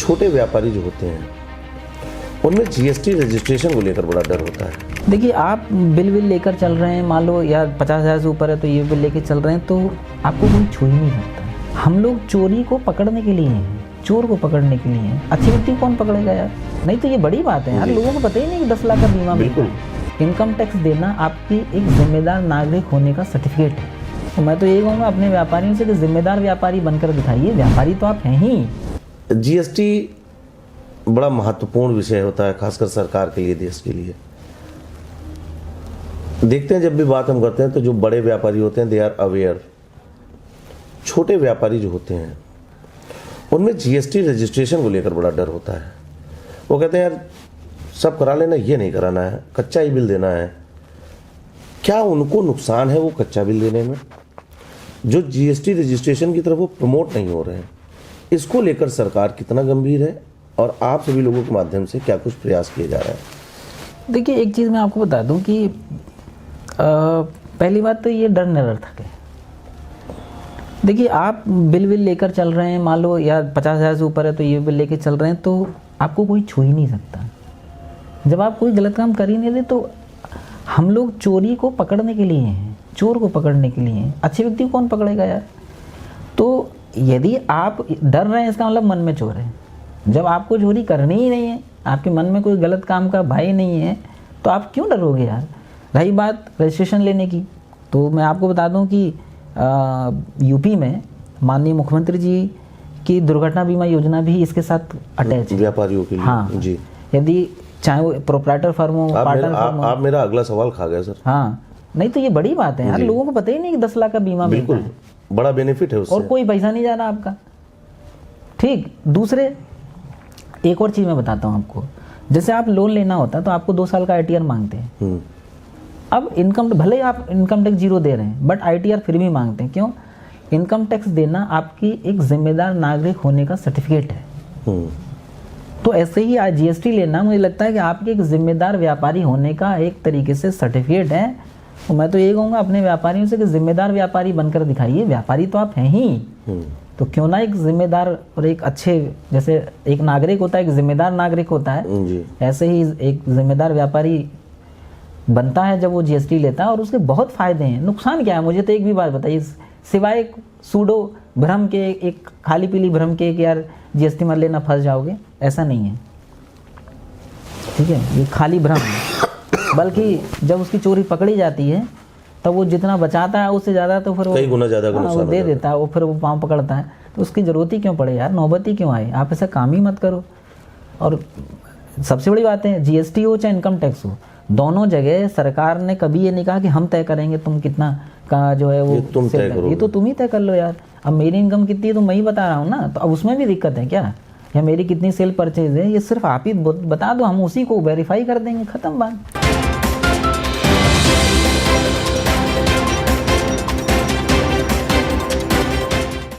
छोटे व्यापारी जो होते हैं उनमें जीएसटी रजिस्ट्रेशन को लेकर बड़ा डर होता है। देखिए, आप बिल लेकर चल रहे हैं, मान लो या 50,000 से ऊपर है तो ये बिल लेके चल रहे हैं, तो आपको कोई छू ही नहीं सकता। हम लोग चोरी को पकड़ने के लिए हैं, चोर को पकड़ने के लिए हैं। अच्छी व्यक्ति कौन पकड़ेगा यार? नहीं तो ये बड़ी बात है यार, लोगों को पता ही नहीं कि 10 लाख का बीमा मिलता है। इनकम टैक्स देना आपकी एक जिम्मेदार नागरिक होने का सर्टिफिकेट है। तो मैं तो ये कहूँगा अपने व्यापारियों से कि जिम्मेदार व्यापारी बनकर दिखाइए, व्यापारी तो आप हैं ही। जीएसटी बड़ा महत्वपूर्ण विषय होता है, खासकर सरकार के लिए, देश के लिए। देखते हैं जब भी बात हम करते हैं तो जो बड़े व्यापारी होते हैं दे आर अवेयर। छोटे व्यापारी जो होते हैं उनमें जीएसटी रजिस्ट्रेशन को लेकर बड़ा डर होता है। वो कहते हैं यार सब करा लेना, ये नहीं कराना है, कच्चा ही बिल देना है। क्या उनको नुकसान है वो कच्चा बिल देने में? जो जीएसटी रजिस्ट्रेशन की तरफ वो प्रमोट नहीं हो रहे हैं, इसको लेकर सरकार कितना गंभीर है और आप सभी लोगों के माध्यम से क्या कुछ प्रयास किए जा रहे हैं? देखिए, एक चीज़ मैं आपको बता दूं कि पहली बात तो ये डर निरर्थक है। देखिए, आप बिल लेकर चल रहे हैं, मान लो या 50,000 से ऊपर है तो ये बिल लेके चल रहे हैं, तो आपको कोई छू ही नहीं सकता। जब आप कोई गलत काम कर ही नहीं रहे तो हम लोग चोरी को पकड़ने के लिए हैं, चोर को पकड़ने के लिए हैं। अच्छे व्यक्ति को कौन पकड़ेगा यार? तो यदि आप डर रहे हैं, इसका मतलब मन में चोर है। जब आपको चोरी करनी ही नहीं है, आपके मन में कोई गलत काम का भय नहीं है, तो आप क्यों डरोगे यार? रही बात रजिस्ट्रेशन लेने की, तो मैं आपको बता दूं कि यूपी में माननीय मुख्यमंत्री जी की दुर्घटना बीमा योजना भी इसके साथ अटैच है व्यापारियों के लिए। हाँ जी, यदि चाहे वो प्रोप्राइटर फर्म हो, पार्टनर फर्म हो। आप मेरा अगला सवाल खा गए सर। हाँ, नहीं तो ये बड़ी बात है यार, लोगों को पता ही नहीं कि 10 लाख का बीमा मिलता है, बड़ा बेनिफिट है उससे, और कोई पैसा नहीं जा रहा आपका। ठीक, दूसरे एक और चीज़ मैं बताता हूँ आपको। जैसे आप लोन लेना होता है तो आपको 2 साल का ITR मांगते हैं। अब इनकम, भले आप इनकम टैक्स 0 दे रहे हैं, बट ITR फिर भी मांगते हैं। क्यों? इनकम टैक्स देना आपकी एक जिम्मेदार नागरिक होने का सर्टिफिकेट है। तो ऐसे ही आज GST लेना, मुझे लगता है कि आपके एक जिम्मेदार व्यापारी होने का एक तरीके से सर्टिफिकेट है। तो मैं तो ये कहूँगा अपने व्यापारियों से कि जिम्मेदार व्यापारी बनकर दिखाइए, व्यापारी तो आप हैं ही। तो क्यों ना एक जिम्मेदार और एक अच्छे, जैसे एक नागरिक होता है, एक जिम्मेदार नागरिक होता है, ऐसे ही एक जिम्मेदार व्यापारी बनता है जब वो GST लेता है। और उसके बहुत फायदे हैं। नुकसान क्या है मुझे तो एक भी बात बताइए, सिवाय एक सूडो भ्रम के, एक खाली पीली भ्रम के कि यार GST मत लेना फंस जाओगे, ऐसा नहीं है। ठीक है, ये खाली भ्रम है। बल्कि जब उसकी चोरी पकड़ी जाती है तब वो जितना बचाता है उससे ज़्यादा तो फिर कई गुना ज़्यादा वो दे देता है, वो फिर वो पाँव पकड़ता है। तो उसकी ज़रूरत ही क्यों पड़े यार, नौबत ही क्यों आए? आप ऐसा काम ही मत करो। और सबसे बड़ी बात है, GST हो चाहे इनकम टैक्स हो, दोनों जगह सरकार ने कभी ये नहीं कहा कि हम तय करेंगे तुम कितना का जो है वो तुम तय करो, ये तो तुम ही तय कर लो यार। अब मेरी इनकम कितनी है तो मैं ही बता रहा हूँ ना, तो अब उसमें भी दिक्कत है क्या? या मेरी कितनी सेल परचेज है, ये सिर्फ आप ही बता दो, हम उसी को वेरीफाई कर देंगे, खत्म बात।